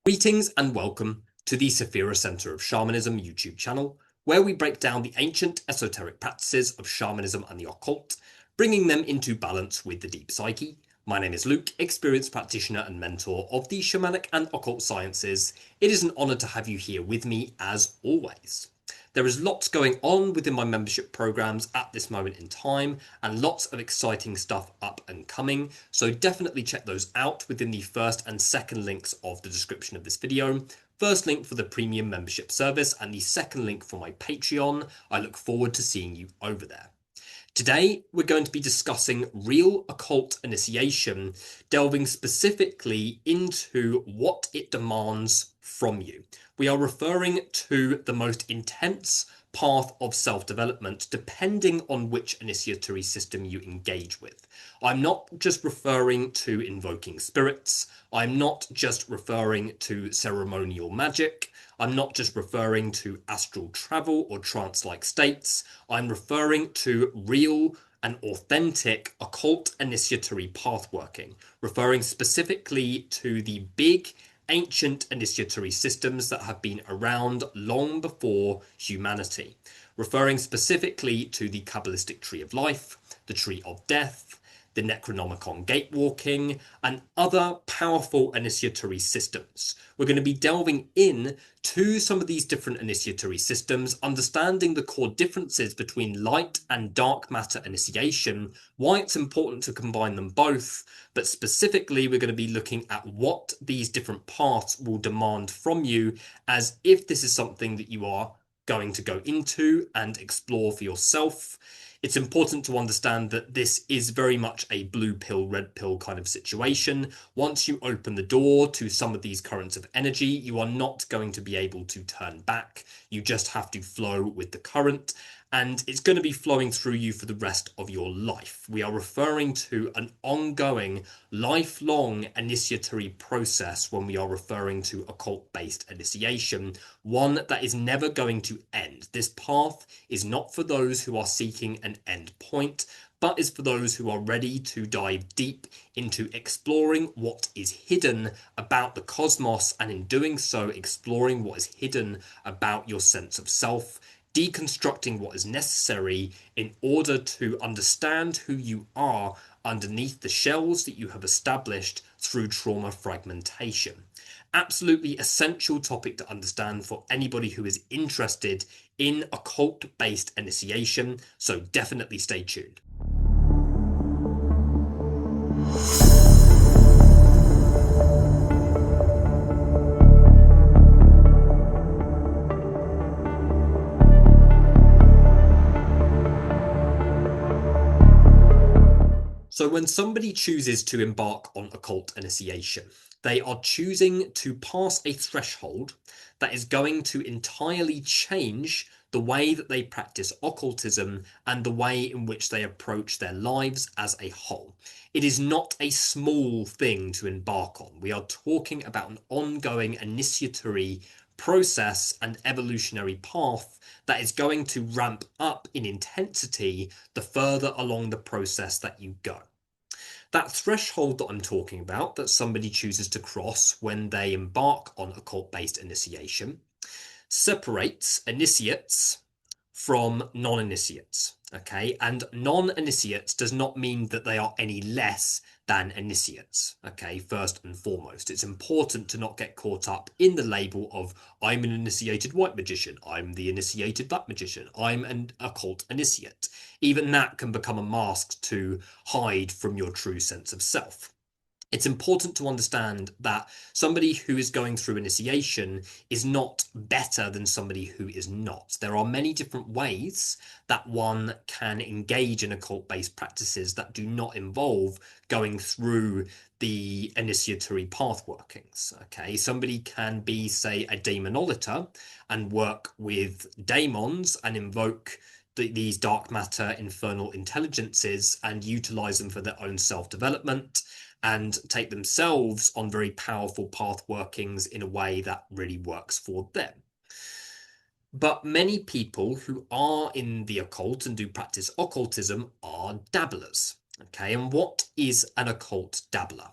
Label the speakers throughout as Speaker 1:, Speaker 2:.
Speaker 1: Greetings and welcome to the Saphira Center of Shamanism YouTube channel, where we break down the ancient esoteric practices of shamanism and the occult, bringing them into balance with the deep psyche. My name is Luke, experienced practitioner and mentor of the shamanic and occult sciences. It is an honor to have you here with me as always. There is lots going on within my membership programs at this moment in time and lots of exciting stuff up and coming. So definitely check those out within the first and second links of the description of this video. First link for the premium membership service and the second link for my Patreon. I look forward to seeing you over there. Today, we're going to be discussing real occult initiation, delving specifically into what it demands from you. We are referring to the most intense path of self-development depending on which initiatory system you engage with. I'm not just referring to invoking spirits. I'm not just referring to ceremonial magic. I'm not just referring to astral travel or trance-like states. I'm referring to real and authentic occult initiatory pathworking, referring specifically to the big ancient initiatory systems that have been around long before humanity, referring specifically to the Kabbalistic Tree of Life, the Tree of Death, the Necronomicon Gatewalking, and other powerful initiatory systems. We're going to be delving in to some of these different initiatory systems, understanding the core differences between light and dark matter initiation, why it's important to combine them both, but specifically we're going to be looking at what these different paths will demand from you, as if this is something that you are going to go into and explore for yourself. It's important to understand that this is very much a blue pill, red pill kind of situation. Once you open the door to some of these currents of energy, you are not going to be able to turn back. You just have to flow with the current, and it's going to be flowing through you for the rest of your life. We are referring to an ongoing, lifelong initiatory process when we are referring to occult-based initiation, one that is never going to end. This path is not for those who are seeking an end point, but is for those who are ready to dive deep into exploring what is hidden about the cosmos, and in doing so, exploring what is hidden about your sense of self, deconstructing what is necessary in order to understand who you are underneath the shells that you have established through trauma fragmentation. Absolutely essential topic to understand for anybody who is interested in occult-based initiation, so definitely stay tuned. So when somebody chooses to embark on occult initiation, they are choosing to pass a threshold that is going to entirely change the way that they practice occultism and the way in which they approach their lives as a whole. It is not a small thing to embark on. We are talking about an ongoing initiatory process and evolutionary path that is going to ramp up in intensity the further along the process that you go. That threshold that I'm talking about, that somebody chooses to cross when they embark on occult-based initiation, separates initiates from non-initiates, okay? And non-initiates does not mean that they are any less than initiates, okay? First and foremost, it's important to not get caught up in the label of I'm an initiated white magician, I'm the initiated black magician, I'm an occult initiate. Even that can become a mask to hide from your true sense of self. It's important to understand that somebody who is going through initiation is not better than somebody who is not. There are many different ways that one can engage in occult-based practices that do not involve going through the initiatory path workings. Okay, somebody can be, say, a demonoliter and work with daemons and invoke these dark matter infernal intelligences and utilize them for their own self-development, and take themselves on very powerful path workings in a way that really works for them. But many people who are in the occult and do practice occultism are dabblers. Okay, and what is an occult dabbler?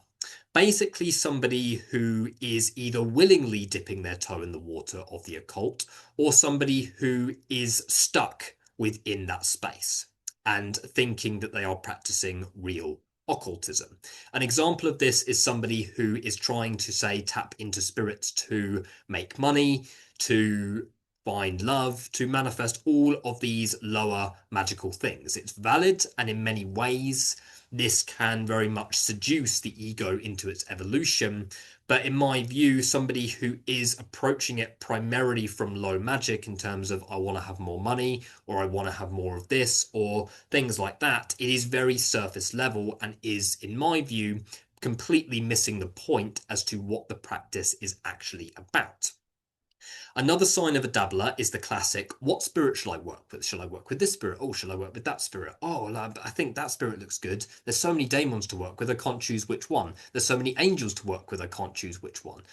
Speaker 1: Basically, somebody who is either willingly dipping their toe in the water of the occult or somebody who is stuck within that space and thinking that they are practicing real occultism. An example of this is somebody who is trying to, say, tap into spirits to make money, to find love, to manifest all of these lower magical things. It's valid, and in many ways, this can very much seduce the ego into its evolution. But in my view, somebody who is approaching it primarily from low magic in terms of I want to have more money or I want to have more of this or things like that, it is very surface level and is, in my view, completely missing the point as to what the practice is actually about. Another sign of a dabbler is the classic, what spirit shall I work with? Shall I work with this spirit? Oh, shall I work with that spirit? Oh, well, I think that spirit looks good. There's so many daemons to work with, I can't choose which one. There's so many angels to work with, I can't choose which one.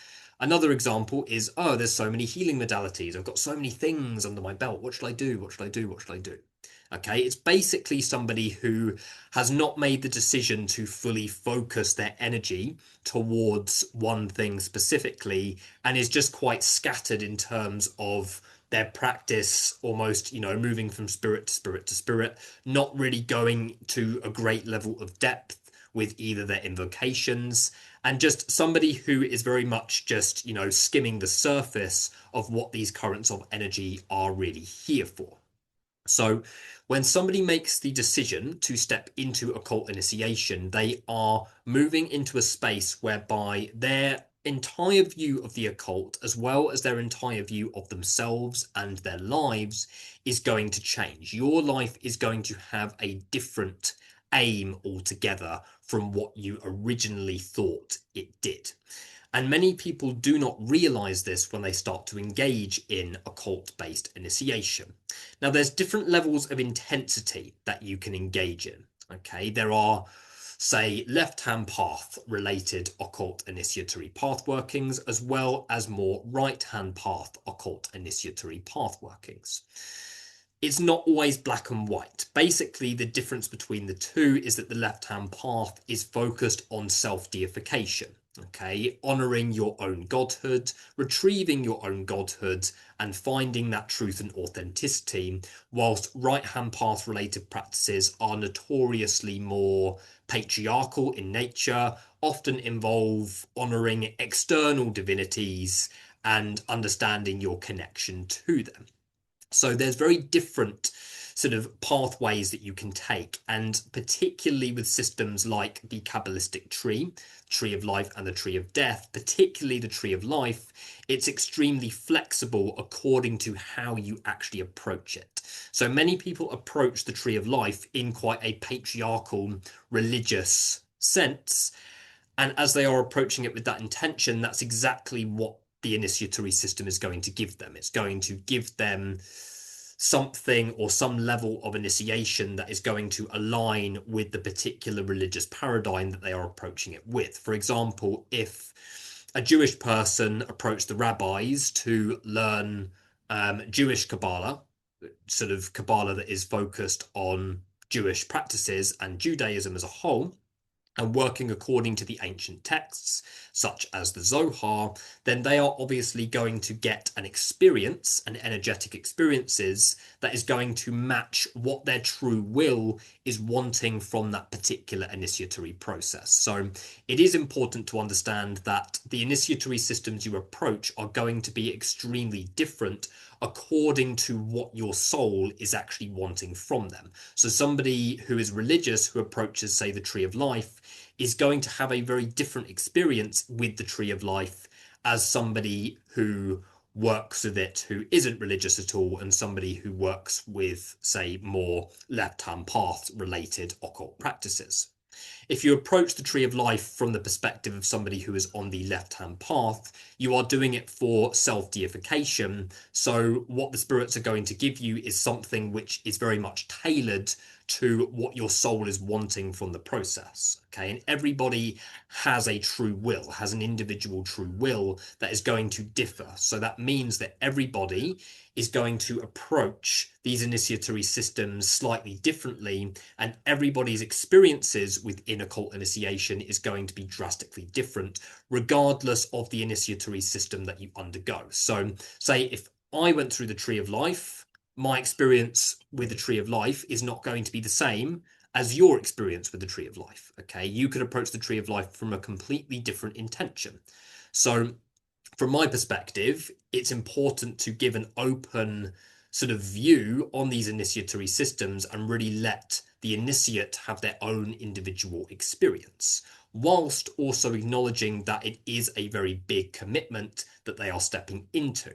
Speaker 1: Another example is, oh, there's so many healing modalities. I've got so many things under my belt. What shall I do? What shall I do? What shall I do? Okay, it's basically somebody who has not made the decision to fully focus their energy towards one thing specifically and is just quite scattered in terms of their practice, almost, moving from spirit to spirit to spirit, not really going to a great level of depth with either their invocations, and just somebody who is very much just, skimming the surface of what these currents of energy are really here for. So when somebody makes the decision to step into occult initiation, they are moving into a space whereby their entire view of the occult, as well as their entire view of themselves and their lives, is going to change. Your life is going to have a different aim altogether from what you originally thought it did. And many people do not realize this when they start to engage in occult-based initiation. Now, there's different levels of intensity that you can engage in. Okay, there are, say, left-hand path related occult initiatory path workings, as well as more right-hand path occult initiatory path workings. It's not always black and white. Basically, the difference between the two is that the left-hand path is focused on self-deification. Okay, honoring your own godhood, retrieving your own godhood, and finding that truth and authenticity, whilst right-hand path related practices are notoriously more patriarchal in nature, often involve honoring external divinities and understanding your connection to them. So there's very different sort of pathways that you can take, and particularly with systems like the Kabbalistic tree of life and the tree of death, particularly the tree of life, it's extremely flexible according to how you actually approach it. So many people approach the tree of life in quite a patriarchal religious sense, and as they are approaching it with that intention, that's exactly what the initiatory system is going to give them. It's going to give them something or some level of initiation that is going to align with the particular religious paradigm that they are approaching it with. For example, if a Jewish person approached the rabbis to learn Jewish Kabbalah, sort of Kabbalah that is focused on Jewish practices and Judaism as a whole, and working according to the ancient texts, such as the Zohar, then they are obviously going to get an experience, an energetic experiences, that is going to match what their true will is wanting from that particular initiatory process. So it is important to understand that the initiatory systems you approach are going to be extremely different according to what your soul is actually wanting from them. So somebody who is religious who approaches, say, the tree of life is going to have a very different experience with the tree of life as somebody who works with it who isn't religious at all, and somebody who works with, say, more left-hand path related occult practices. If you approach the tree of life from the perspective of somebody who is on the left-hand path, you are doing it for self-deification. So what the spirits are going to give you is something which is very much tailored to what your soul is wanting from the process. Okay, and everybody has a true will, has an individual true will that is going to differ. So that means that everybody is going to approach these initiatory systems slightly differently, and everybody's experiences within an occult initiation is going to be drastically different, regardless of the initiatory system that you undergo. So, say if I went through the Tree of Life, my experience with the Tree of Life is not going to be the same as your experience with the Tree of Life. Okay, you could approach the Tree of Life from a completely different intention. So, from my perspective, it's important to give an open sort of view on these initiatory systems and really let the initiate have their own individual experience, whilst also acknowledging that it is a very big commitment that they are stepping into.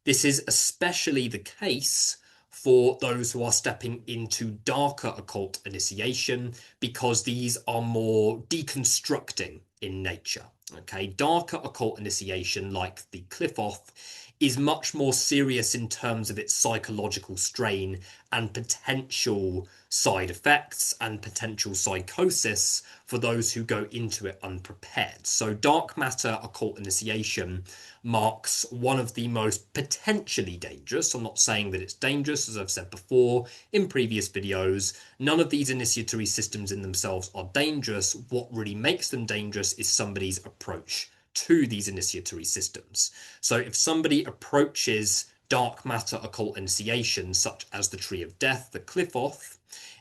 Speaker 1: This is especially the case for those who are stepping into darker occult initiation, because these are more deconstructing in nature. Okay, darker occult initiation, like the cliff off, is much more serious in terms of its psychological strain and potential side effects and potential psychosis for those who go into it unprepared. So dark matter occult initiation marks one of the most potentially dangerous. I'm not saying that it's dangerous, as I've said before in previous videos. None of these initiatory systems in themselves are dangerous. What really makes them dangerous is somebody's approach to these initiatory systems. So if somebody approaches dark matter occult initiation, such as the Tree of Death, the cliff off,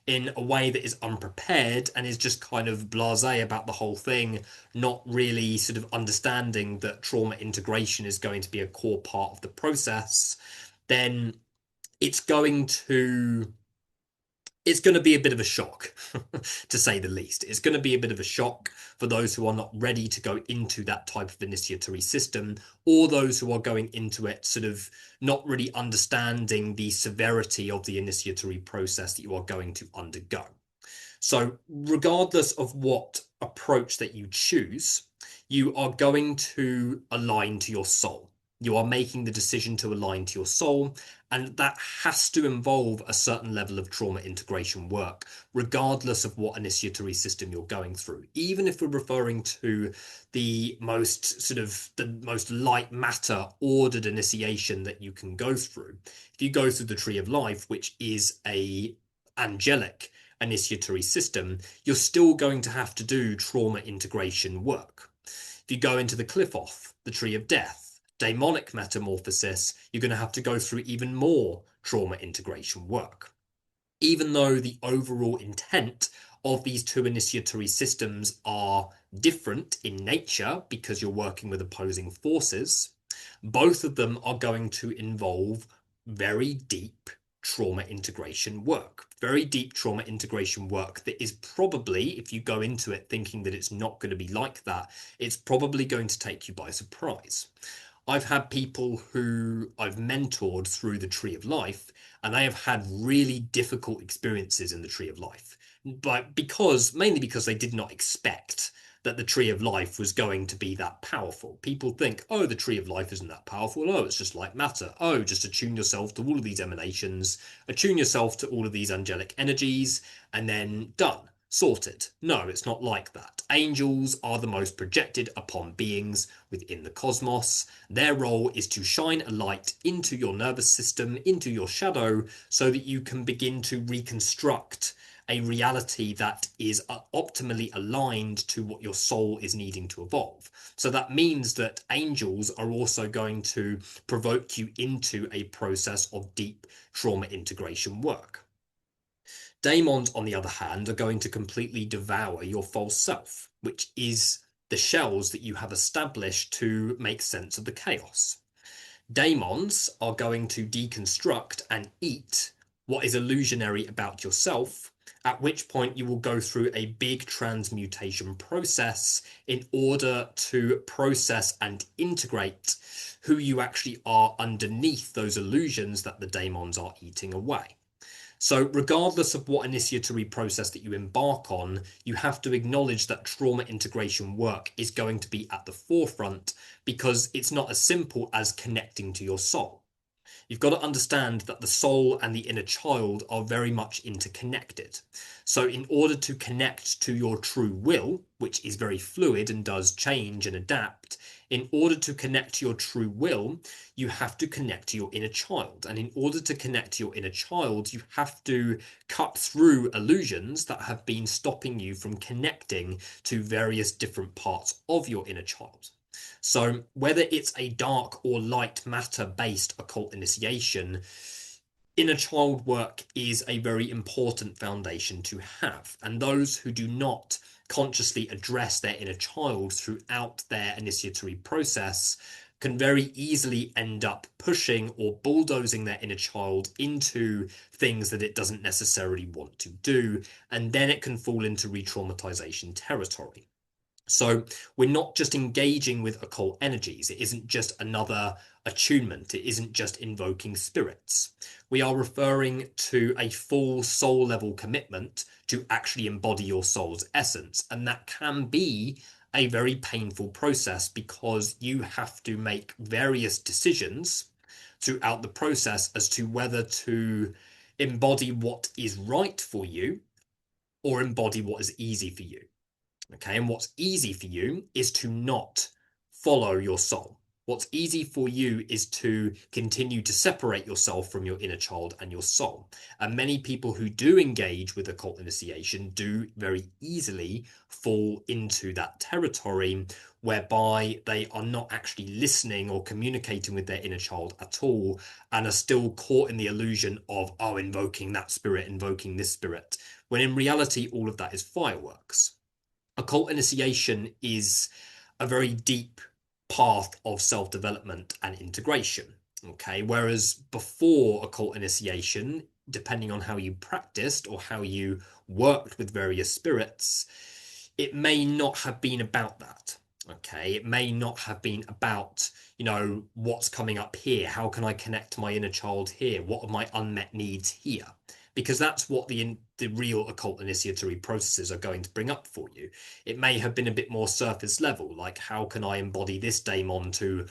Speaker 1: in a way that is unprepared and is just kind of blasé about the whole thing, not really sort of understanding that trauma integration is going to be a core part of the process, then it's going to be a bit of a shock, to say the least. It's going to be a bit of a shock for those who are not ready to go into that type of initiatory system, or those who are going into it sort of not really understanding the severity of the initiatory process that you are going to undergo. So regardless of what approach that you choose, you are going to align to your soul. You are making the decision to align to your soul, and that has to involve a certain level of trauma integration work, regardless of what initiatory system you're going through. Even if we're referring to the most light matter ordered initiation that you can go through. If you go through the Tree of Life, which is a angelic initiatory system, you're still going to have to do trauma integration work. If you go into the cliff off, the Tree of Death, demonic metamorphosis, you're going to have to go through even more trauma integration work. Even though the overall intent of these two initiatory systems are different in nature because you're working with opposing forces, both of them are going to involve very deep trauma integration work. Very deep trauma integration work that is probably, if you go into it thinking that it's not going to be like that, it's probably going to take you by surprise. I've had people who I've mentored through the Tree of Life, and they have had really difficult experiences in the Tree of Life, but mainly because they did not expect that the Tree of Life was going to be that powerful. People think, oh, the Tree of Life isn't that powerful. Oh, it's just like matter. Oh, just attune yourself to all of these emanations, attune yourself to all of these angelic energies, and then done. Sorted. No, it's not like that. Angels are the most projected upon beings within the cosmos. Their role is to shine a light into your nervous system, into your shadow, so that you can begin to reconstruct a reality that is optimally aligned to what your soul is needing to evolve. So that means that angels are also going to provoke you into a process of deep trauma integration work. Daemons, on the other hand, are going to completely devour your false self, which is the shells that you have established to make sense of the chaos. Daemons are going to deconstruct and eat what is illusionary about yourself, at which point you will go through a big transmutation process in order to process and integrate who you actually are underneath those illusions that the daemons are eating away. So regardless of what initiatory process that you embark on, you have to acknowledge that trauma integration work is going to be at the forefront, because it's not as simple as connecting to your soul. You've got to understand that the soul and the inner child are very much interconnected. So in order to connect to your true will, which is very fluid and does change and adapt, In order to connect to your true will, you have to connect to your inner child. And in order to connect to your inner child, you have to cut through illusions that have been stopping you from connecting to various different parts of your inner child. So whether it's a dark or light matter based occult initiation, inner child work is a very important foundation to have. And those who do not consciously address their inner child throughout their initiatory process can very easily end up pushing or bulldozing their inner child into things that it doesn't necessarily want to do. And then it can fall into re-traumatization territory. So we're not just engaging with occult energies. It isn't just another attunement. It isn't just invoking spirits. We are referring to a full soul level commitment to actually embody your soul's essence. And that can be a very painful process because you have to make various decisions throughout the process as to whether to embody what is right for you or embody what is easy for you. Okay, and what's easy for you is to not follow your soul. What's easy for you is to continue to separate yourself from your inner child and your soul. And many people who do engage with occult initiation do very easily fall into that territory whereby they are not actually listening or communicating with their inner child at all and are still caught in the illusion of, oh, invoking that spirit, invoking this spirit, when in reality, all of that is fireworks. Occult initiation is a very deep path of self-development and integration. Okay, whereas before occult initiation, depending on how you practiced or how you worked with various spirits, it may not have been about that. Okay, it may not have been about, what's coming up here? How can I connect to my inner child here? What are my unmet needs here? Because that's what the real occult initiatory processes are going to bring up for you. It may have been a bit more surface level, like how can I embody this daemon to,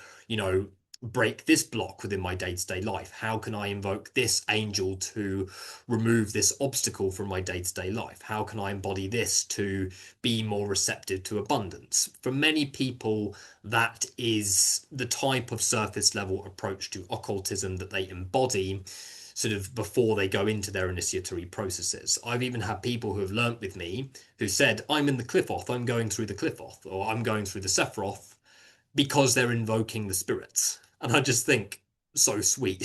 Speaker 1: break this block within my day-to-day life? How can I invoke this angel to remove this obstacle from my day-to-day life? How can I embody this to be more receptive to abundance? For many people, that is the type of surface level approach to occultism that they embody sort of before they go into their initiatory processes. I've even had people who have learnt with me who said, I'm in the Cliffoth, I'm going through the Cliffoth, or I'm going through the Sephiroth, because they're invoking the spirits. And I just think, so sweet,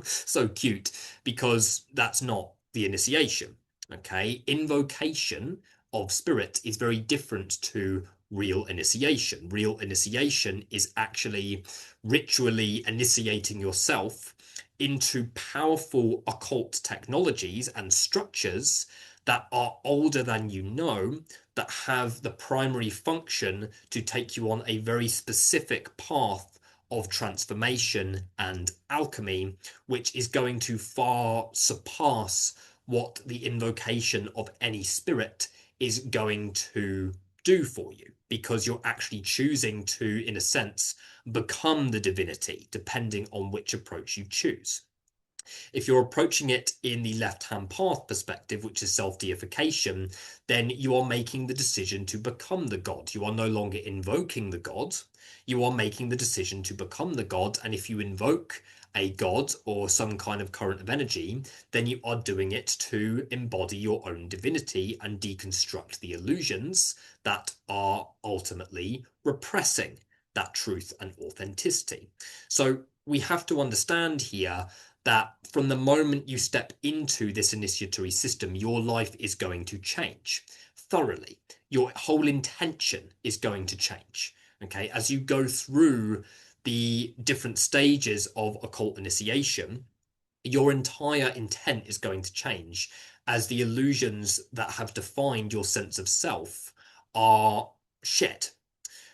Speaker 1: so cute, because that's not the initiation. Okay, invocation of spirit is very different to real initiation. Real initiation is actually ritually initiating yourself into powerful occult technologies and structures that are older than you know, that have the primary function to take you on a very specific path of transformation and alchemy, which is going to far surpass what the invocation of any spirit is going to do for you, because you're actually choosing to, in a sense, become the divinity, depending on which approach you choose. If you're approaching it in the left-hand path perspective, which is self-deification, then you are making the decision to become the god. You are no longer invoking the god. You are making the decision to become the god. And if you invoke a god or some kind of current of energy, then you are doing it to embody your own divinity and deconstruct the illusions that are ultimately repressing that truth and authenticity. So we have to understand here that from the moment you step into this initiatory system, your life is going to change thoroughly. Your whole intention is going to change. Okay, as you go through the different stages of occult initiation, your entire intent is going to change as the illusions that have defined your sense of self are shed,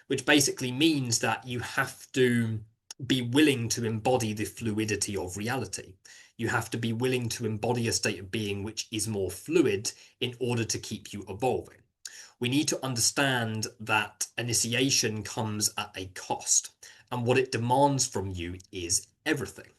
Speaker 1: which basically means that you have to be willing to embody the fluidity of reality. You have to be willing to embody a state of being which is more fluid in order to keep you evolving. We need to understand that initiation comes at a cost, and what it demands from you is everything.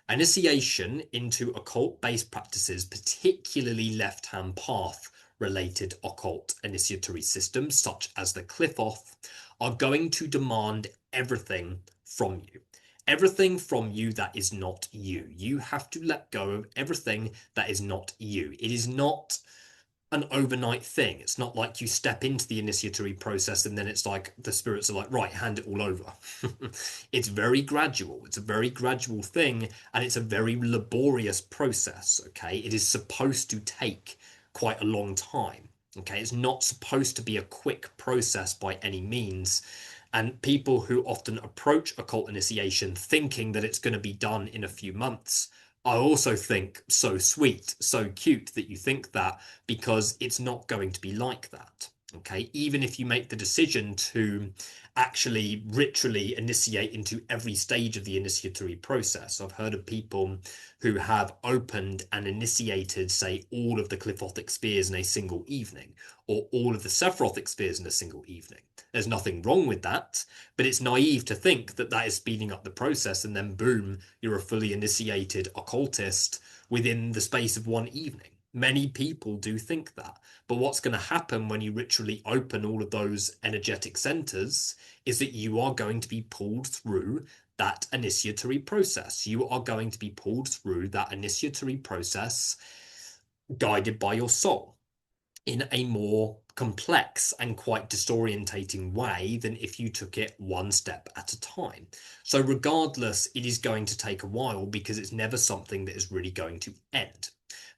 Speaker 1: Initiation into occult-based practices, particularly left-hand path related occult initiatory systems, such as the Qliphoth, are going to demand everything from you. Everything from you that is not you. You have to let go of everything that is not you. It is not an overnight thing. It's not like you step into the initiatory process and then it's like the spirits are like, right, hand it all over. It's very gradual. It's a very gradual thing, and it's a very laborious process. Okay, it is supposed to take quite a long time. Okay, it's not supposed to be a quick process by any means. And people who often approach occult initiation thinking that it's going to be done in a few months, I also think so sweet, so cute that you think that, because it's not going to be like that. Okay, even if you make the decision to actually ritually initiate into every stage of the initiatory process. I've heard of people who have opened and initiated, say, all of the Qliphothic spheres in a single evening, or all of the Sephirothic spheres in a single evening. There's nothing wrong with that, but it's naive to think that that is speeding up the process and then boom, you're a fully initiated occultist within the space of one evening. Many people do think that. But what's going to happen when you ritually open all of those energetic centers is that you are going to be pulled through that initiatory process. You are going to be pulled through that initiatory process guided by your soul in a more complex and quite disorientating way than if you took it one step at a time. So regardless, it is going to take a while because it's never something that is really going to end.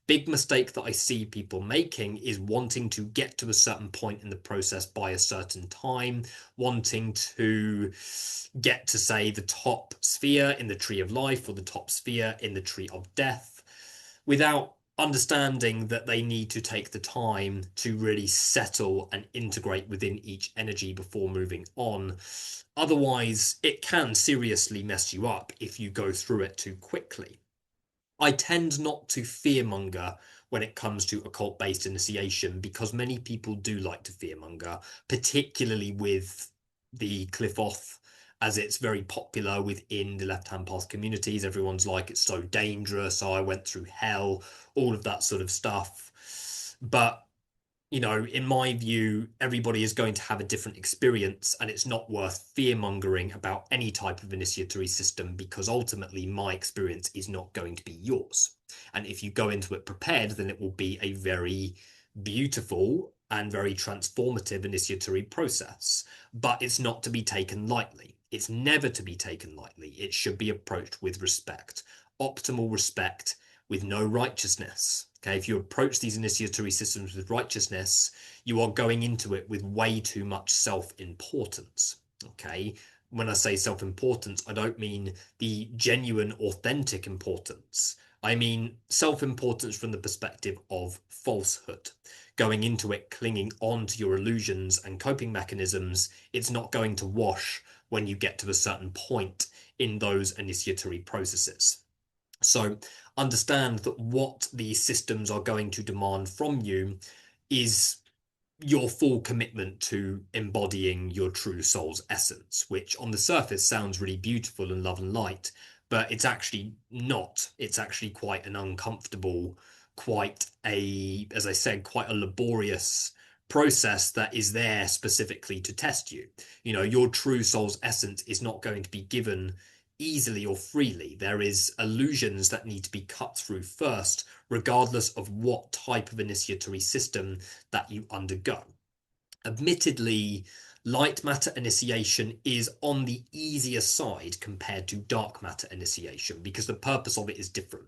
Speaker 1: Big mistake that I see people making is wanting to get to a certain point in the process by a certain time, wanting to get to, say, the top sphere in the tree of life or the top sphere in the tree of death, without understanding that they need to take the time to really settle and integrate within each energy before moving on. Otherwise, it can seriously mess you up if you go through it too quickly. I tend not to fearmonger when it comes to occult-based initiation because many people do like to fearmonger, particularly with the Qliphoth, as it's very popular within the left-hand path communities. Everyone's like, it's so dangerous, I went through hell, all of that sort of stuff. But you know, in my view, everybody is going to have a different experience, and it's not worth fear-mongering about any type of initiatory system because ultimately my experience is not going to be yours. And if you go into it prepared, then it will be a very beautiful and very transformative initiatory process. But it's not to be taken lightly. It's never to be taken lightly. It should be approached with respect, optimal respect, with no righteousness. Okay, if you approach these initiatory systems with righteousness, you are going into it with way too much self-importance. Okay, when I say self-importance, I don't mean the genuine, authentic importance. I mean self-importance from the perspective of falsehood. Going into it, clinging on to your illusions and coping mechanisms, it's not going to wash when you get to a certain point in those initiatory processes. So understand that what these systems are going to demand from you is your full commitment to embodying your true soul's essence, which on the surface sounds really beautiful and love and light, but it's actually not. It's actually quite an uncomfortable, quite a, as I said, quite a laborious process that is there specifically to test you. You know, your true soul's essence is not going to be given easily or freely. There is illusions that need to be cut through first, regardless of what type of initiatory system that you undergo. Admittedly, light matter initiation is on the easier side compared to dark matter initiation because the purpose of it is different.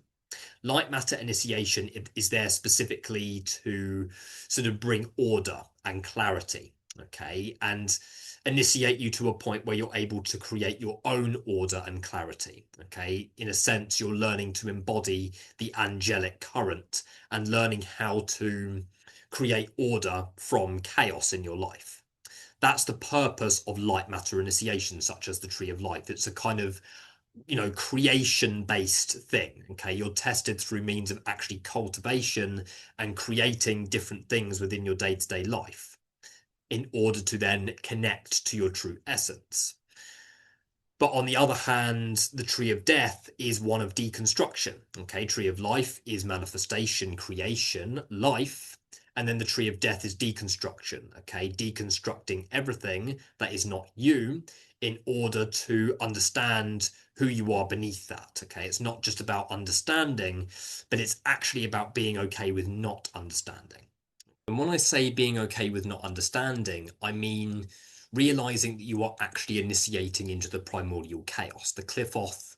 Speaker 1: Light matter initiation is there specifically to sort of bring order and clarity, okay, and initiate you to a point where you're able to create your own order and clarity, okay. In a sense, you're learning to embody the angelic current and learning how to create order from chaos in your life. That's the purpose of light matter initiation, such as the Tree of Life. It's a kind of, you know, creation based thing. Okay, you're tested through means of actually cultivation and creating different things within your day-to-day life in order to then connect to your true essence. But on the other hand, the Tree of Death is one of deconstruction. Okay, Tree of Life is manifestation, creation, life, And then the tree of death is deconstruction, okay? Deconstructing everything that is not you in order to understand who you are beneath that, okay? It's not just about understanding, but it's actually about being okay with not understanding. And when I say being okay with not understanding, I mean realizing that you are actually initiating into the primordial chaos. The Qliphoth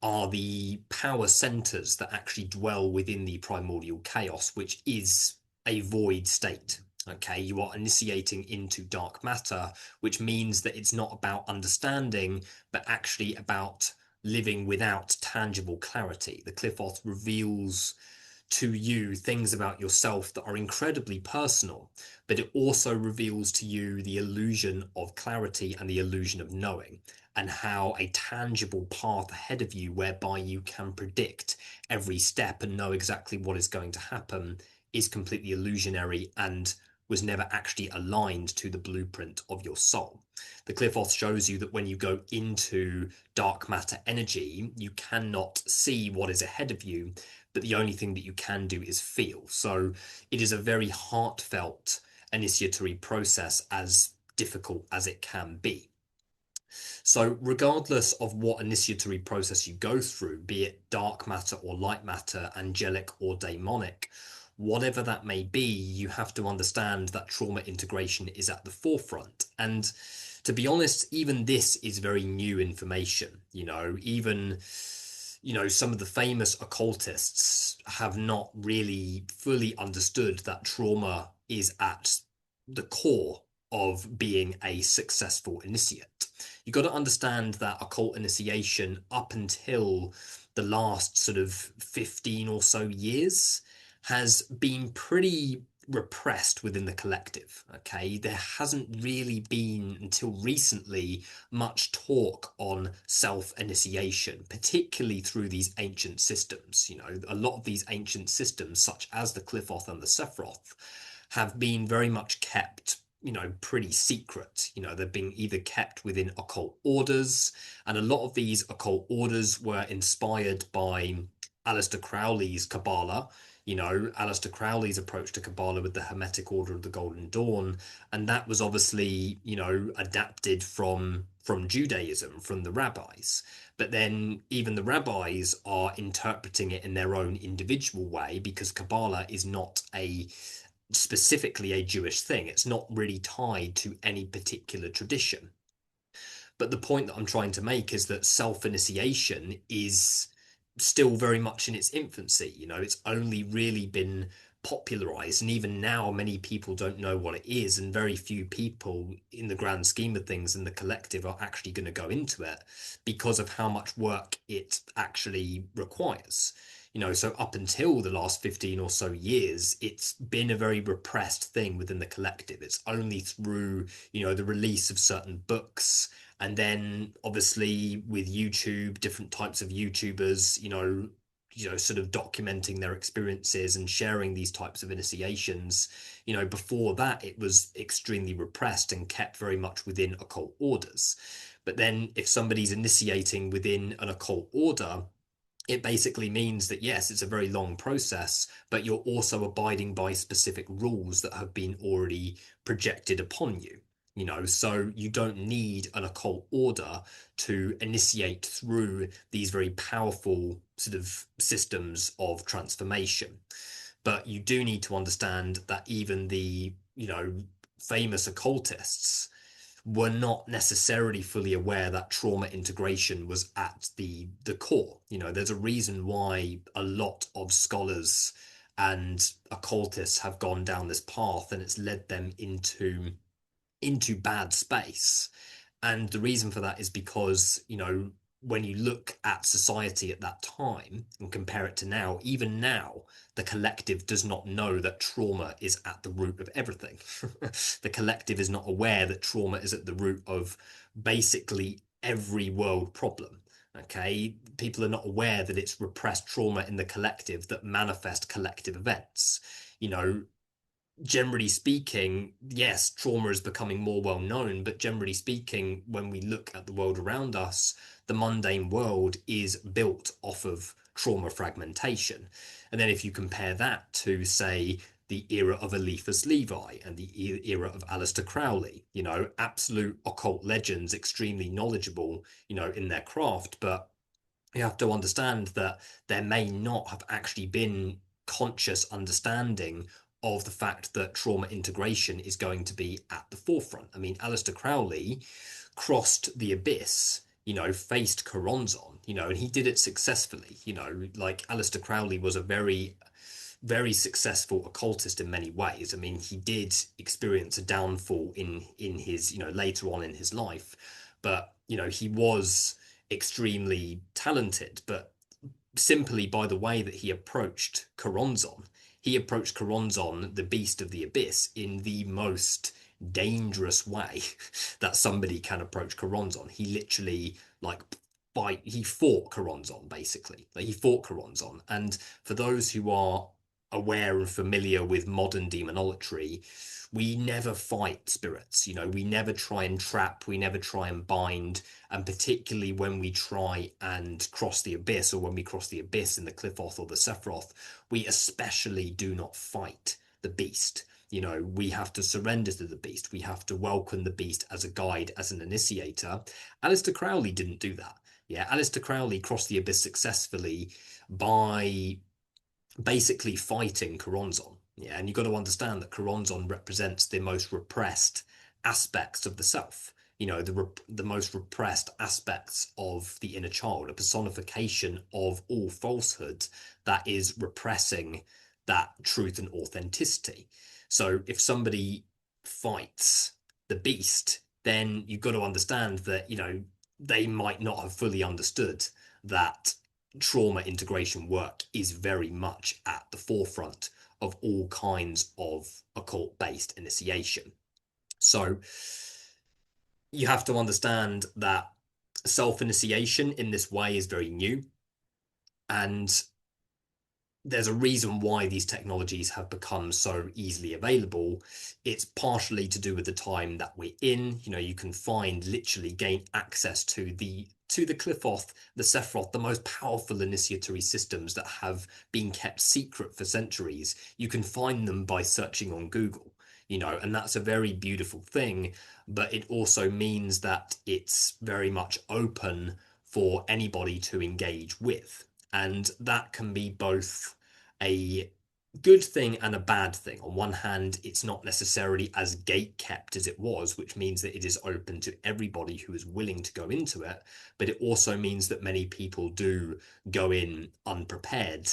Speaker 1: are the power centers that actually dwell within the primordial chaos, which is a void state. Okay, you are initiating into dark matter, which means that it's not about understanding, but actually about living without tangible clarity. The Qliphoth reveals to you things about yourself that are incredibly personal, but it also reveals to you the illusion of clarity and the illusion of knowing, and how a tangible path ahead of you whereby you can predict every step and know exactly what is going to happen is completely illusionary and was never actually aligned to the blueprint of your soul. The Qliphoth shows you that when you go into dark matter energy, you cannot see what is ahead of you, but the only thing that you can do is feel. So it is a very heartfelt initiatory process, as difficult as it can be. So regardless of what initiatory process you go through, be it dark matter or light matter, angelic or demonic, whatever that may be, you have to understand that trauma integration is at the forefront. And to be honest, even this is very new information. Even some of the famous occultists have not really fully understood that trauma is at the core of being a successful initiate. You've got to understand that occult initiation up until the last sort of 15 or so years has been pretty repressed within the collective. Okay, there hasn't really been until recently much talk on self-initiation, particularly through these ancient systems. A lot of these ancient systems, such as the Qliphoth and the Sephiroth, have been very much kept pretty secret. They're being either kept within occult orders, and a lot of these occult orders were inspired by Aleister Crowley's Kabbalah. Aleister Crowley's approach to Kabbalah with the Hermetic Order of the Golden Dawn, and that was obviously, adapted from Judaism, from the rabbis. But then even the rabbis are interpreting it in their own individual way, because Kabbalah is not specifically a Jewish thing. It's not really tied to any particular tradition. But the point that I'm trying to make is that self-initiation is still very much in its infancy. It's only really been popularized, and even now many people don't know what it is, and very few people in the grand scheme of things in the collective are actually going to go into it because of how much work it actually requires. So up until the last 15 or so years, it's been a very repressed thing within the collective. It's only through, the release of certain books, and then obviously with YouTube, different types of YouTubers, sort of documenting their experiences and sharing these types of initiations. Before that, it was extremely repressed and kept very much within occult orders. But then if somebody's initiating within an occult order, it basically means that, yes, it's a very long process, but you're also abiding by specific rules that have been already projected upon you. So you don't need an occult order to initiate through these very powerful sort of systems of transformation. But you do need to understand that even the, famous occultists were not necessarily fully aware that trauma integration was at the core. There's a reason why a lot of scholars and occultists have gone down this path, and it's led them into bad space. And the reason for that is because, when you look at society at that time and compare it to now, even now, the collective does not know that trauma is at the root of everything. The collective is not aware that trauma is at the root of basically every world problem. Okay, people are not aware that it's repressed trauma in the collective that manifest collective events. Generally speaking, yes, trauma is becoming more well known, but generally speaking, when we look at the world around us, the mundane world is built off of trauma fragmentation. And then if you compare that to, say, the era of Eliphas Levi and the era of Aleister Crowley, absolute occult legends, extremely knowledgeable, in their craft. But you have to understand that there may not have actually been conscious understanding of the fact that trauma integration is going to be at the forefront. I mean, Aleister Crowley crossed the abyss, faced Choronzon, and he did it successfully. Like Aleister Crowley was a very, very successful occultist in many ways. I mean, he did experience a downfall in his, later on in his life, but he was extremely talented. But simply by the way that he approached Choronzon, the beast of the abyss, in the most dangerous way that somebody can approach Choronzon. He literally he fought Choronzon basically. Like he fought Choronzon. And for those who are aware and familiar with modern demonolatry, we never fight spirits. We never try and trap, we never try and bind. And particularly when we try and cross the abyss, or when we cross the abyss in the Qliphoth or the Sephiroth, we especially do not fight the beast. We have to surrender to the beast. We have to welcome the beast as a guide, as an initiator. Aleister Crowley didn't do that. Yeah, Aleister Crowley crossed the abyss successfully by basically fighting Choronzon. Yeah, and you've got to understand that Choronzon represents the most repressed aspects of the self. The most repressed aspects of the inner child, a personification of all falsehood that is repressing that truth and authenticity. So if somebody fights the beast, then you've got to understand that, they might not have fully understood that trauma integration work is very much at the forefront of all kinds of occult-based initiation. So you have to understand that self-initiation in this way is very new, and there's a reason why these technologies have become so easily available. It's partially to do with the time that we're in. You can gain access to the Qliphoth, the Sephiroth, the most powerful initiatory systems that have been kept secret for centuries. You can find them by searching on Google, and that's a very beautiful thing. But it also means that it's very much open for anybody to engage with. And that can be both a good thing and a bad thing. On one hand, it's not necessarily as gate kept as it was, which means that it is open to everybody who is willing to go into it. But it also means that many people do go in unprepared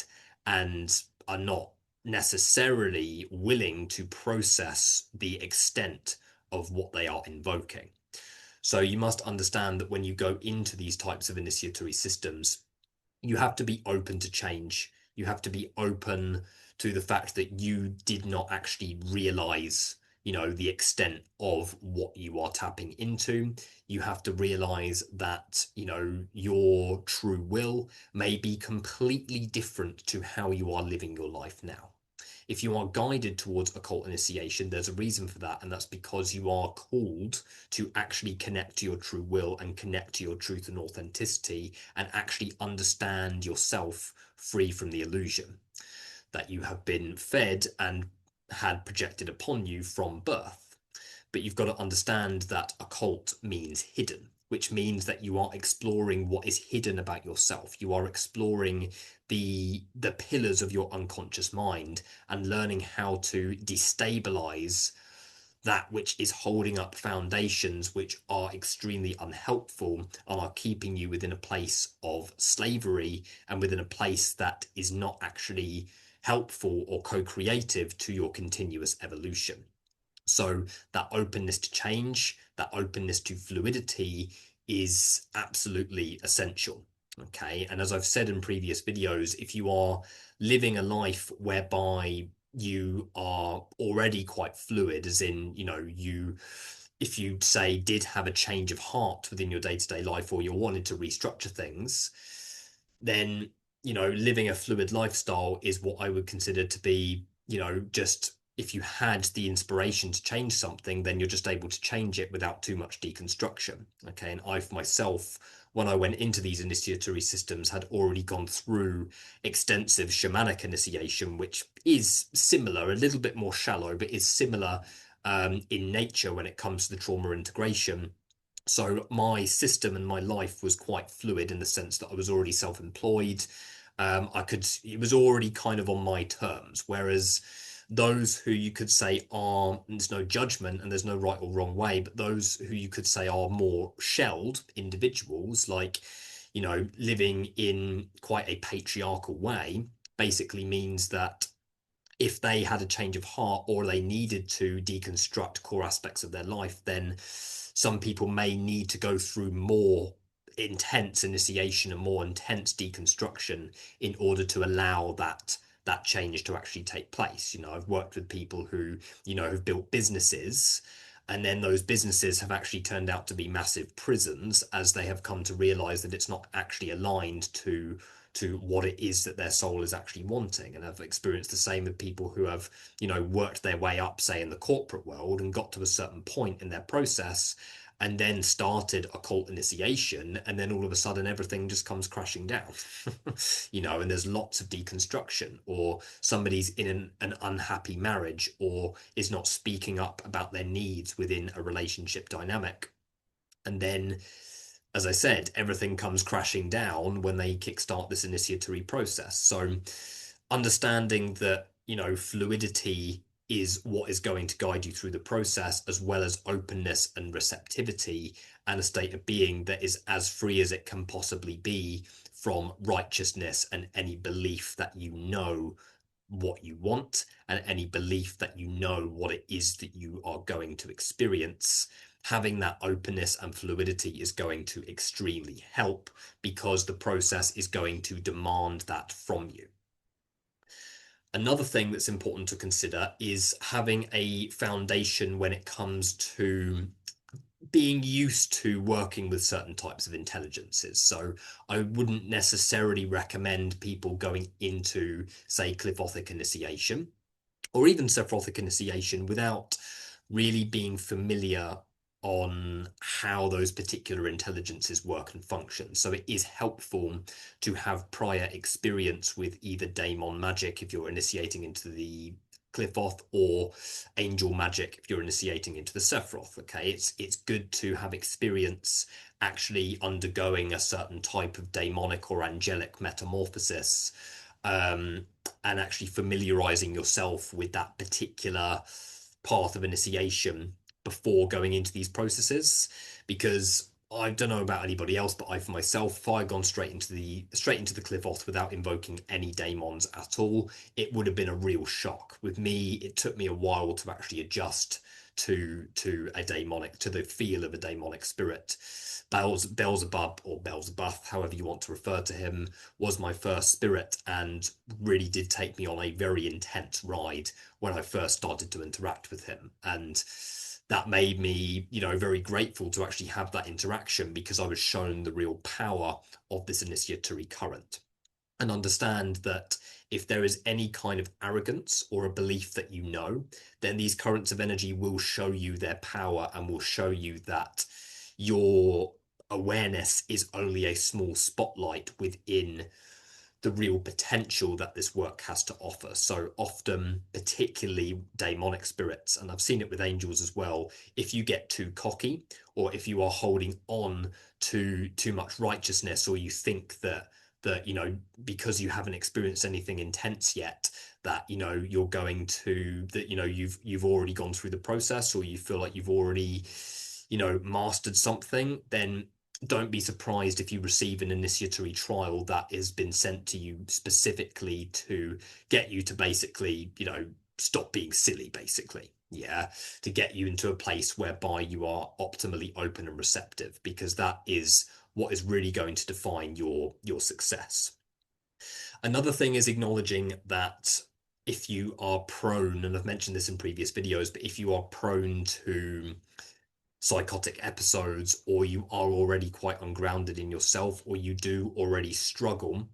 Speaker 1: and are not necessarily willing to process the extent of what they are invoking. So you must understand that when you go into these types of initiatory systems, you have to be open to change. You have to be open to the fact that you did not actually realize, the extent of what you are tapping into. You have to realize that, your true will may be completely different to how you are living your life now. If you are guided towards occult initiation, there's a reason for that, and that's because you are called to actually connect to your true will and connect to your truth and authenticity, and actually understand yourself free from the illusion that you have been fed and had projected upon you from birth. But you've got to understand that occult means hidden, which means that you are exploring what is hidden about yourself. You are exploring the pillars of your unconscious mind and learning how to destabilize that which is holding up foundations which are extremely unhelpful and are keeping you within a place of slavery and within a place that is not actually helpful or co-creative to your continuous evolution. So that openness to change, that openness to fluidity is absolutely essential. Okay. And as I've said in previous videos, if you are living a life whereby you are already quite fluid, as in, if you say did have a change of heart within your day-to-day life, or you wanted to restructure things, then, living a fluid lifestyle is what I would consider to be, just, if you had the inspiration to change something, then you're just able to change it without too much deconstruction. Okay. And I, for myself, when I went into these initiatory systems, had already gone through extensive shamanic initiation, which is similar, a little bit more shallow, but is similar in nature when it comes to the trauma integration. So my system and my life was quite fluid in the sense that I was already self-employed. It was already kind of on my terms. Whereas those who you could say are, there's no judgment and there's no right or wrong way, but those who you could say are more shelled individuals, like, living in quite a patriarchal way, basically means that if they had a change of heart or they needed to deconstruct core aspects of their life, then some people may need to go through more intense initiation and more intense deconstruction in order to allow that change to actually take place. I've worked with people who, have built businesses, and then those businesses have actually turned out to be massive prisons as they have come to realize that it's not actually aligned to what it is that their soul is actually wanting. And I've experienced the same with people who have, worked their way up, say, in the corporate world and got to a certain point in their process and then started occult initiation, and then all of a sudden everything just comes crashing down. And there's lots of deconstruction, or somebody's in an unhappy marriage or is not speaking up about their needs within a relationship dynamic. And then, as I said, everything comes crashing down when they kickstart this initiatory process. So understanding that, fluidity is what is going to guide you through the process, as well as openness and receptivity and a state of being that is as free as it can possibly be from righteousness and any belief that you know what you want and any belief that you know what it is that you are going to experience. Having that openness and fluidity is going to extremely help, because the process is going to demand that from you. Another thing that's important to consider is having a foundation when it comes to being used to working with certain types of intelligences. So I wouldn't necessarily recommend people going into, say, Qliphothic initiation or even Sephirotic initiation without really being familiar on how those particular intelligences work and function. So it is helpful to have prior experience with either daemon magic if you're initiating into the Qliphoth, or angel magic if you're initiating into the Sephiroth. Okay, it's good to have experience actually undergoing a certain type of demonic or angelic metamorphosis, and actually familiarizing yourself with that particular path of initiation before going into these processes. Because I don't know about anybody else, but I, for myself, if I had gone straight into the Qliphoth without invoking any daemons at all, it would have been a real shock. With me, it took me a while to actually adjust to the feel of a demonic spirit. Beelzebub, or Beelzebuth, however you want to refer to him, was my first spirit and really did take me on a very intense ride when I first started to interact with him. And that made me, very grateful to actually have that interaction, because I was shown the real power of this initiatory current. And understand that if there is any kind of arrogance or a belief that then these currents of energy will show you their power and will show you that your awareness is only a small spotlight within the real potential that this work has to offer. So often, particularly demonic spirits, and I've seen it with angels as well, if you get too cocky, or if you are holding on to too much righteousness, or you think that because you haven't experienced anything intense yet, that you're going to, that you've already gone through the process, or you feel like you've already mastered something, then don't be surprised if you receive an initiatory trial that has been sent to you specifically to get you to basically, stop being silly, basically. Yeah, to get you into a place whereby you are optimally open and receptive, because that is what is really going to define your success. Another thing is acknowledging that if you are prone, and I've mentioned this in previous videos, but if you are prone to psychotic episodes, or you are already quite ungrounded in yourself, or you do already struggle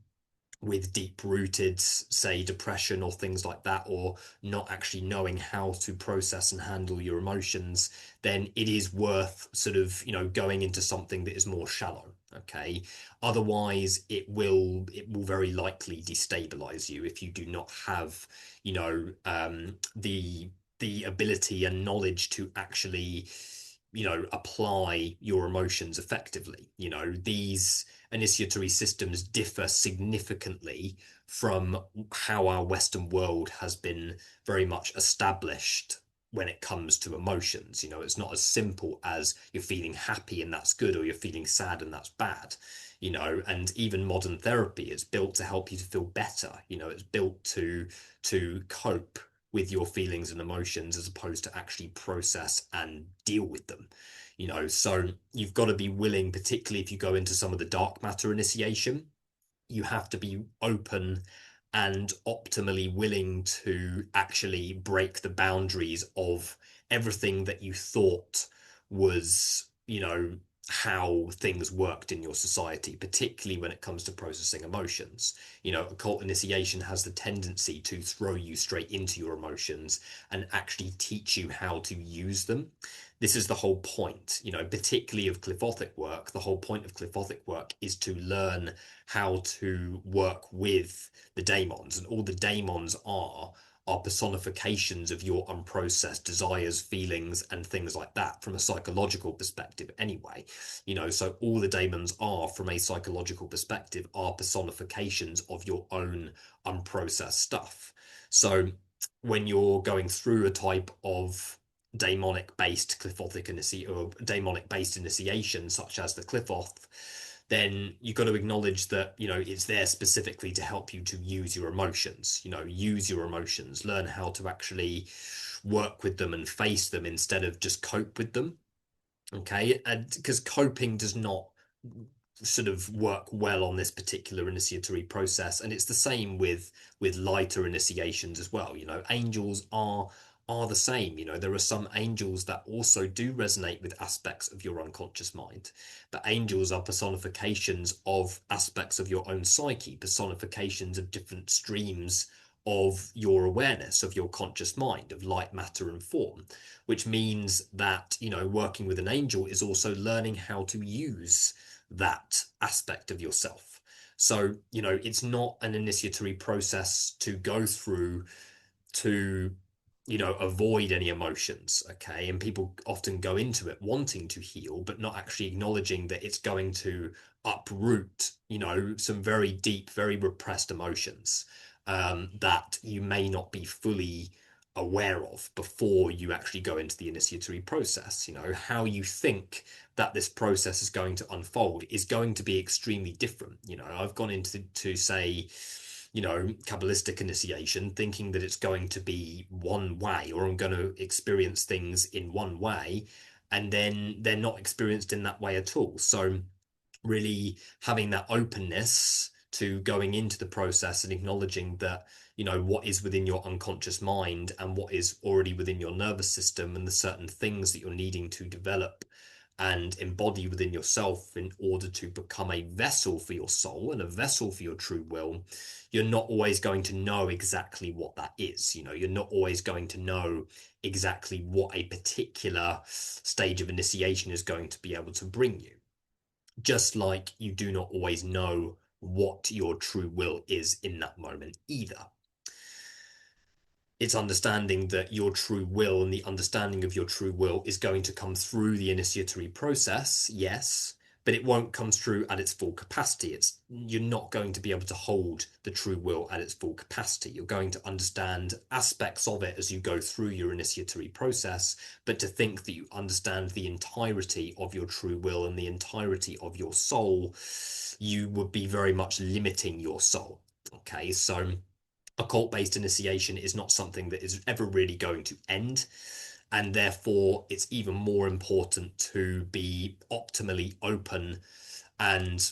Speaker 1: with deep-rooted, say, depression or things like that, or not actually knowing how to process and handle your emotions, then it is worth sort of, going into something that is more shallow. Okay, otherwise it will very likely destabilize you if you do not have, the ability and knowledge to actually, apply your emotions effectively. These initiatory systems differ significantly from how our Western world has been very much established when it comes to emotions. It's not as simple as you're feeling happy and that's good, or you're feeling sad and that's bad. And even modern therapy is built to help you to feel better. It's built to cope with your feelings and emotions as opposed to actually process and deal with them. So you've got to be willing, particularly if you go into some of the dark matter initiation, you have to be open and optimally willing to actually break the boundaries of everything that you thought was, how things worked in your society, particularly when it comes to processing emotions. Occult initiation has the tendency to throw you straight into your emotions and actually teach you how to use them. This is the whole point, particularly of Clifothic work. The whole point of Clifothic work is to learn how to work with the daemons, and all the daemons are personifications of your unprocessed desires, feelings, and things like that from a psychological perspective anyway. So all the daemons are, from a psychological perspective, are personifications of your own unprocessed stuff. So when you're going through a type of daemonic based Clifothic initiation, or daemonic based initiation such as the Clifoth, then you've got to acknowledge that, it's there specifically to help you to use your emotions, learn how to actually work with them and face them instead of just cope with them. Okay. And because coping does not sort of work well on this particular initiatory process, and it's the same with lighter initiations as well. Angels are the same. There are some angels that also do resonate with aspects of your unconscious mind, but angels are personifications of aspects of your own psyche, personifications of different streams of your awareness, of your conscious mind, of light, matter, and form, which means that, working with an angel is also learning how to use that aspect of yourself. So, it's not an initiatory process to go through to, avoid any emotions. Okay. And people often go into it wanting to heal, but not actually acknowledging that it's going to uproot, some very deep, very repressed emotions, that you may not be fully aware of before you actually go into the initiatory process. How you think that this process is going to unfold is going to be extremely different. I've gone into to say, Kabbalistic initiation thinking that it's going to be one way, or I'm going to experience things in one way, and then they're not experienced in that way at all. So really having that openness to going into the process and acknowledging that, what is within your unconscious mind and what is already within your nervous system, and the certain things that you're needing to develop and embody within yourself in order to become a vessel for your soul and a vessel for your true will. You're not always going to know exactly what that is. You're not always going to know exactly what a particular stage of initiation is going to be able to bring you, just like you do not always know what your true will is in that moment either. It's understanding that your true will and the understanding of your true will is going to come through the initiatory process, yes, but it won't come through at its full capacity. You're not going to be able to hold the true will at its full capacity. You're going to understand aspects of it as you go through your initiatory process, but to think that you understand the entirety of your true will and the entirety of your soul, you would be very much limiting your soul. Okay, so occult-based initiation is not something that is ever really going to end, and therefore it's even more important to be optimally open and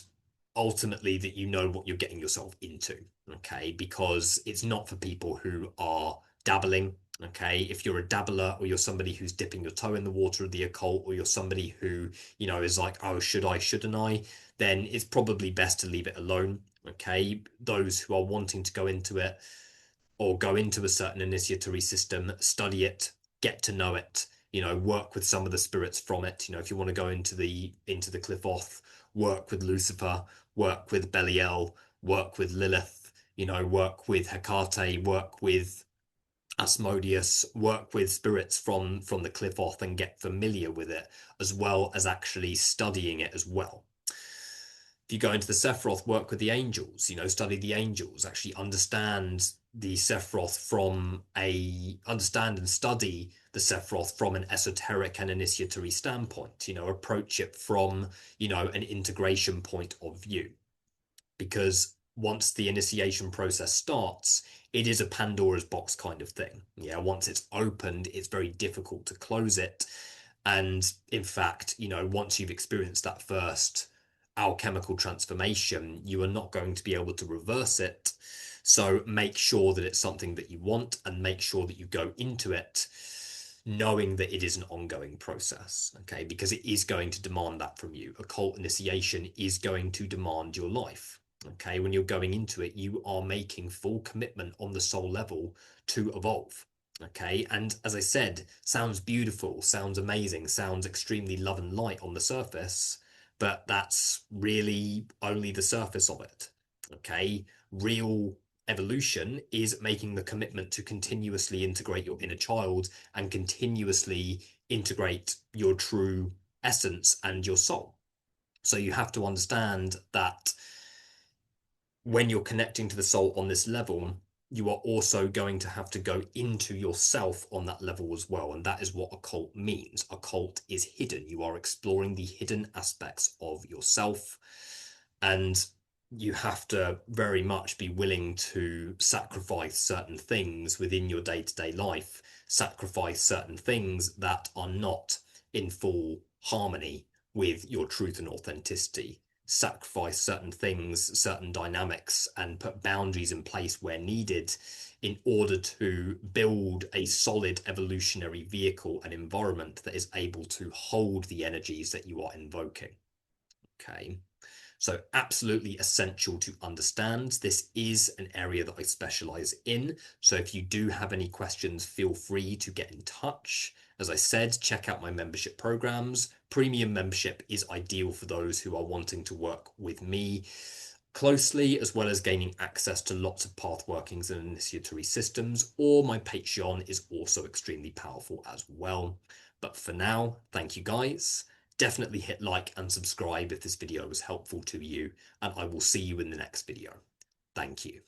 Speaker 1: ultimately that you know what you're getting yourself into. Okay, because it's not for people who are dabbling. Okay, if you're a dabbler, or you're somebody who's dipping your toe in the water of the occult, or you're somebody who, is like, oh, should I, shouldn't I, then it's probably best to leave it alone. Okay, those who are wanting to go into it, or go into a certain initiatory system, study it, get to know it, work with some of the spirits from it. If you want to go into the Clifoth, work with Lucifer, work with Belial, work with Lilith, work with Hecate, work with Asmodeus, work with spirits from the cliff off and get familiar with it, as well as actually studying it as well. If you go into the Sephiroth, work with the angels, study the angels, actually understand the Sephiroth understand and study the Sephiroth from an esoteric and initiatory standpoint, approach it from, an integration point of view. Because once the initiation process starts, it is a Pandora's box kind of thing. Yeah, once it's opened, it's very difficult to close it. And in fact, once you've experienced that first alchemical transformation, you are not going to be able to reverse it. So make sure that it's something that you want, and make sure that you go into it knowing that it is an ongoing process, okay? Because it is going to demand that from you. Occult initiation is going to demand your life, okay? When you're going into it, you are making full commitment on the soul level to evolve. Okay, and as I said, sounds beautiful, sounds amazing, sounds extremely love and light on the surface, but that's really only the surface of it. Okay, real evolution is making the commitment to continuously integrate your inner child and continuously integrate your true essence and your soul. So you have to understand that when you're connecting to the soul on this level, you are also going to have to go into yourself on that level as well. And that is what occult means. Occult is hidden. You are exploring the hidden aspects of yourself. And you have to very much be willing to sacrifice certain things within your day-to-day life, sacrifice certain things that are not in full harmony with your truth and authenticity, sacrifice certain things, certain dynamics, and put boundaries in place where needed in order to build a solid evolutionary vehicle and environment that is able to hold the energies that you are invoking. Okay. So absolutely essential to understand. This is an area that I specialize in. So if you do have any questions, feel free to get in touch. As I said, check out my membership programs. Premium membership is ideal for those who are wanting to work with me closely, as well as gaining access to lots of path workings and initiatory systems, or my Patreon is also extremely powerful as well. But for now, thank you guys. Definitely hit like and subscribe if this video was helpful to you, and I will see you in the next video. Thank you.